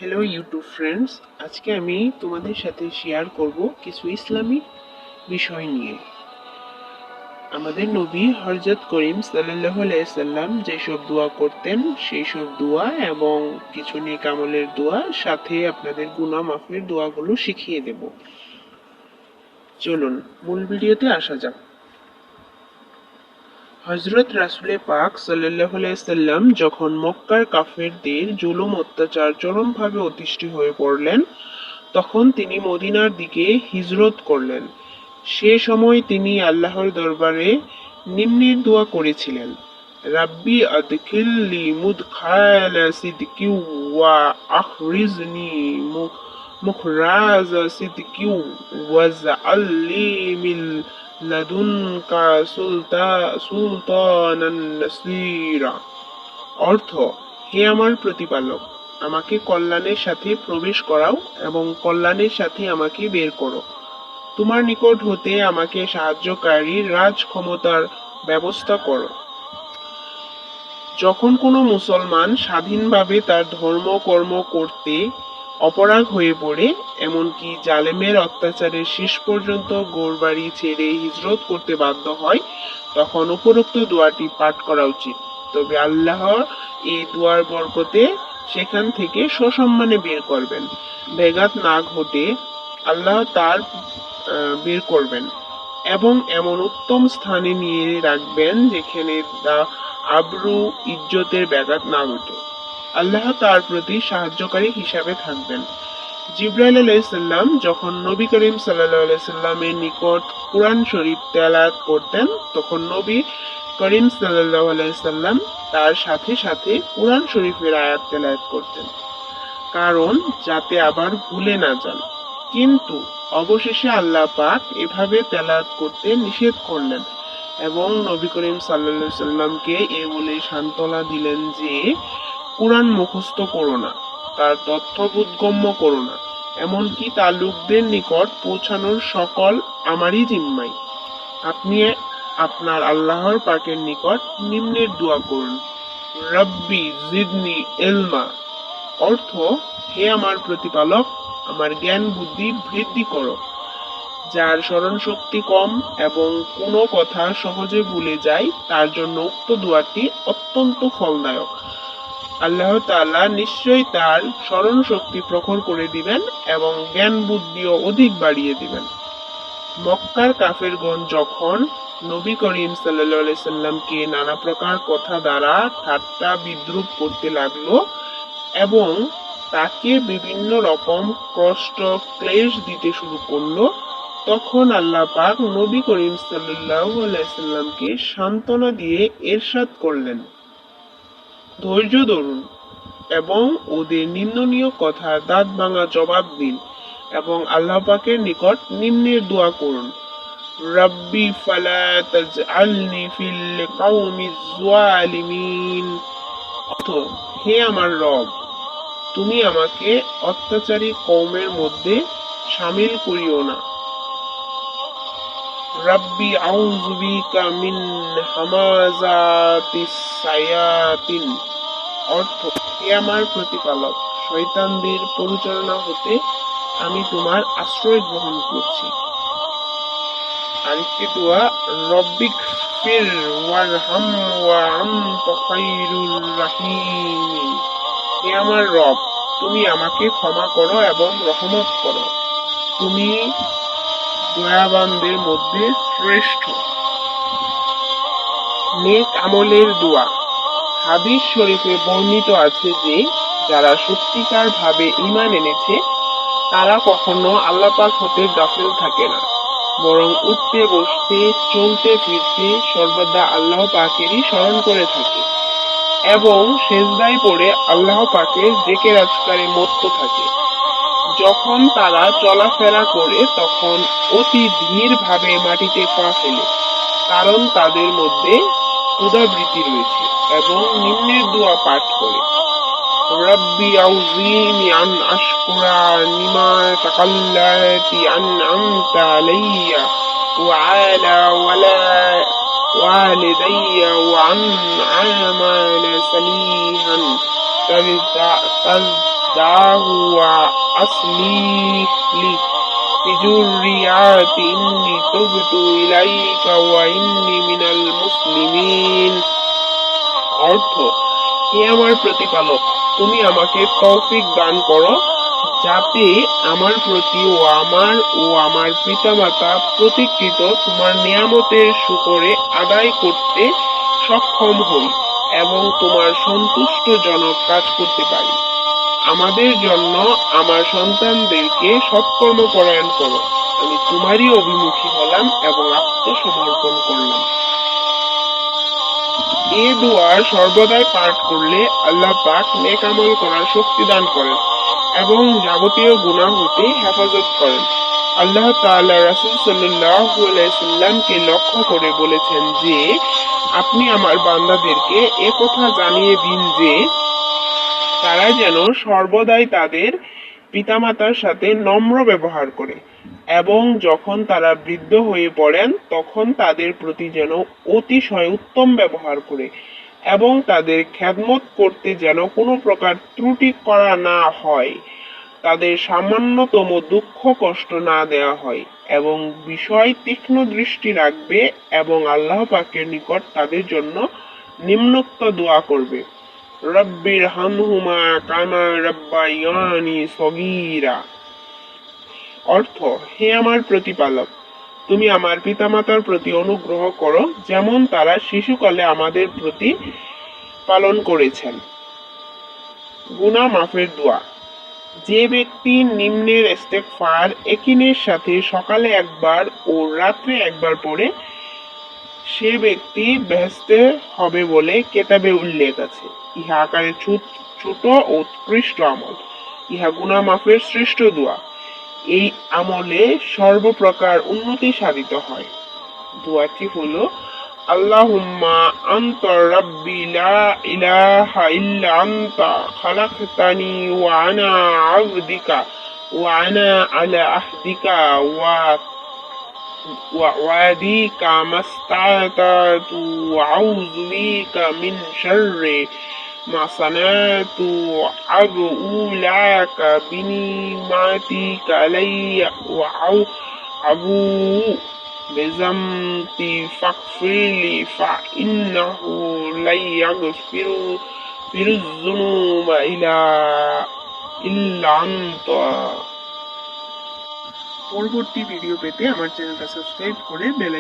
Hello YouTube friends, আজকে আমি তোমাদের সাথে শেয়ার করব কিছু ইসলামিক বিষয় নিয়ে। আমাদের নবী হযরত করিম সাল্লাল্লাহু আলাইহি সাল্লাম যেসব দোয়া করতেন সেই সব দোয়া এবং কিছু নেক আমলের দোয়া, সাথে আপনাদের গুনাহ মাফের দোয়াগুলো শিখিয়ে দেব। চলুন মূল ভিডিওতে আসা যাক। হযরত রাসূলে পাক সাল্লাল্লাহু আলাইহি সাল্লাম যখন মক্কার কাফেরদের জুলুম অত্যাচার চরমভাবে অতিষ্ঠ হয়ে পড়লেন, তখন তিনি মদিনার দিকে হিজরত করলেন। সে সময় তিনি আল্লাহর দরবারে নিম্নের দোয়া করেছিলেন: রাব্বি আদখিলনি মুদখালা সিদকি ওয়া আখরিজনি মুখরাজা সিদকি ওয়াজআলনি মিন লাদুনকা সুলতানান নাসীরা। অর্থ: হে আমার প্রতিপালক, আমাকে কল্যাণের সাথে প্রবেশ করাও এবং কল্যাণের সাথে আমাকে বের করো। তোমার নিকট হতে আমাকে সাহায্যকারী রাজ ক্ষমতার ব্যবস্থা করো। যখন কোনো মুসলমান স্বাধীনভাবে তার ধর্ম কর্ম করতে অপরাগ হয়ে পড়ে, এমনকি জালেমের অত্যাচারের শেষ পর্যন্ত ঘরবাড়ি ছেড়ে হিজরত করতে বাধ্য হয়, তখন উপরোক্ত দোয়াটি পাঠ করা উচিত। তবে আল্লাহ এই দোয়ার বরকতে সেখান থেকে সসম্মানে বের করবেন। ব্যাঘাত না ঘটে আল্লাহ তার বের করবেন এবং এমন উত্তম স্থানে নিয়ে রাখবেন যেখানে তা আবরু ইজ্জতের ব্যাঘাত না ঘটে। আল্লাহ তার প্রতি সাহায্যকারী হিসাবে থাকবেন। জিবরাইল আলাইহিস সালাম যখন নবী করিম সাল্লাল্লাহু আলাইহি সাল্লামের নিকট কুরআন শরীফ তেলাওয়াত করতেন, তখন নবী করিম সাল্লাল্লাহু আলাইহি সাল্লাম তার সাথে সাথে কুরআন শরীফের আয়াত তেলাওয়াত করতেন, কারণ যাতে আবার ভুলে না যান। কিন্তু অবশেষে আল্লাহ পাক এভাবে তেলাওয়াত করতে নিষেধ করলেন এবং নবী করিম সাল্লাল্লাহু আলাইহি সাল্লামকে এ বলে সান্ত্বনা দিলেন যে কুরআন মুখস্থ করো না, তার তথ্য বোধগম্য করো না, এমনকি তা লোকদের নিকট পৌঁছানোর সকল আমারই জিম্মায়। আপনি আপনার আল্লাহর পাকের নিকট নিম্নের দোয়া করুন: রব্বি জিদনি ইলমা। অর্থ: হে আমার প্রতিপালক, আমার জ্ঞান বুদ্ধি বৃদ্ধি করো। যার স্মরণ শক্তি কম এবং কোনো কথা সহজে ভুলে যায়, তার জন্য উক্ত দোয়াটি অত্যন্ত ফলদায়ক। আল্লাহ তাআলা নিশ্চয়ই তার স্মরণ শক্তি প্রখর করে দিবেন এবং জ্ঞান বুদ্ধিও অধিক বাড়িয়ে দিবেন। মক্কার কাফেরগণ যখন নবী করিম সাল্লাল্লাহু আলাইহি সাল্লামকে নানা প্রকার কথা দ্বারা ঠাট্টা বিদ্রূপ করতে লাগলো এবং তাকে বিভিন্ন রকম কষ্ট ক্লেশ দিতে শুরু করলো, তখন আল্লাহ পাক নবী করিম সাল্লাল্লাহু আলাইহি সাল্লামকে সান্ত্বনা দিয়ে ইরশাদ করলেন: ধৈর্য ধরুন এবং ওদের নিন্দনীয় কথার দাঁত ভাঙা জবাব দিন এবং আল্লাহ পাকের নিকট নিম্নের দোয়া করুন: রাব্বি ফালা তাজআলনি ফিল কওমিজ যালিমিন। অর্থ: হে আমার রব, তুমি আমাকে অত্যাচারী কওমের মধ্যে শামিল করিও না। রাব্বি আউযু বিকা মিন হামাযাতিস শায়াতিন। অর্থ: হে আমার প্রতিপালক, শয়তানদের পরিচালনা হতে আমি তোমার আশ্রয় গ্রহণ করছি। আরেকটি দোয়া: রব্বিগফির ওয়ারহাম ওয়া আনতা খায়রুর রাহিমিন। হে আমার রব, তুমি আমাকে ক্ষমা করো এবং রহমত করো, তুমি দয়াবানদের মধ্যে শ্রেষ্ঠ। নেক আমলের দোয়া। হাদিস শরীফে বর্ণিত আছে যে যারা সত্যিকার ভাবে ঈমান এনেছে তারা কখনো আল্লাহ পাক হতে গাফিল থাকে না, বরং উঠতে বসতে চলতে ফিরতে সর্বদা আল্লাহ পাকেরই স্মরণ করে থাকে এবং সেজদায় পড়ে আল্লাহ পাকের জিকির আজকারে মত্ত থাকে। যখন তারা চলাফেরা করে তখন অতি ধীর ভাবে মাটিতে পা ফেলে, কারণ তাদের মধ্যে ক্ষুধাবৃত্তি রয়েছে, এবং নিম্নের দোয়া পাঠ করে: রব্বি আউজিনি আন আশকুরা নিমাতাকা আল্লাতী আন'আমতা আলাইয়া ওয়া আলা ওয়ালিদাইয়া ওয়া আন আমালা সালিহান তাজদাহু ওয়া আসলিহ লি ফি যুররিয়াতি ইন্নী তুবতু ইলাইকা ওয়া ইন্নী মিনাল মুসলিমিন। অর্থ, হে আমার প্রতিপালক, তুমি আমাকে তৌফিক দান করো যাতে আমার প্রতি ও আমার পিতামাতা প্রতিকৃত তোমার নিয়ামতের শুকরে আদায় করতে সক্ষম হই এবং তোমার সন্তুষ্টজনক কাজ করতে পারি। আমাদের জন্য আমার সন্তানদেরকে সৎকর্ম পরায়ণ করো। আমি তোমারই অভিমুখী হলাম এবং আত্মসমর্পণ করলাম। এ দোয়া সর্বদাই পাঠ করলে আল্লাহ পাক নেক আমল করার শক্তি দান করেন এবং যাবতীয় গুনাহ হতে হেফাজত করেন। আল্লাহ তাআলা রাসূল সাল্লাল্লাহু আলাইহি সাল্লামকে লক্ষ্য করে বলেছেন যে, আপনি আমার বান্দাদেরকে একথা জানিয়ে দিন যে তারা যেন সর্বদাই তাদের পিতামাতার সাথে নম্র ব্যবহার করে এবং যখন তারা বৃদ্ধ হয়ে পড়েন তখন তাদের প্রতি যেন অতিশয় উত্তম ব্যবহার করে এবং তাদের খেদমত করতে যেন কোনো প্রকার ত্রুটি করা না হয়, তাদের সামান্যতম দুঃখ কষ্ট না দেওয়া হয় এবং বিষয় তীক্ষ্ণ দৃষ্টি রাখবে এবং আল্লাহ পাকের নিকট তাদের জন্য নিম্নোক্ত দোয়া করবে, রব্বির হামহুমা কামা রাব্বায়ানি সগীরা। অর্থ, হে আমার প্রতিপালক, তুমি আমার পিতামাতার প্রতি অনুগ্রহ করো যেমন তারা শিশুকালে আমাদের প্রতি পালন করেছেন। গুনাহ মাফের দোয়া। যে ব্যক্তি নিম্নের ইস্তেগফার একিনের সাথে সকালে একবার ও রাত্রে একবার পড়ে সে ব্যক্তি বেহেশতে হবে বলে কেতাবে উল্লেখ আছে। ইহা আকারে ছোট ও উৎকৃষ্ট আমল। ইহা গুনাহ মাফের শ্রেষ্ঠ দোয়া। এই আমলে সর্বপ্রকার উন্নতি সাধিত হয়। দোয়াটি হলো, আল্লাহুম্মা আনতা রাব্বি লা ইলাহা ইল্লা আনতা খালাকতানি ওয়া আনা আবদিকা ওয়া আনা আলা আহদিকা ওয়া ওয়াদিকা মাস্তাতাতু ওয়া আউযু বিকা মিন শাররি মা সানাতু আবউ লাকা বিনিমাতিকা আলাইয়া ওয়া আবু بذنبي فاغفر لي فإنه لا يغفر الذنوب إلا أنت। পরবর্তী ভিডিও পেতে আমার চ্যানেলটা সাবস্ক্রাইব করে বেল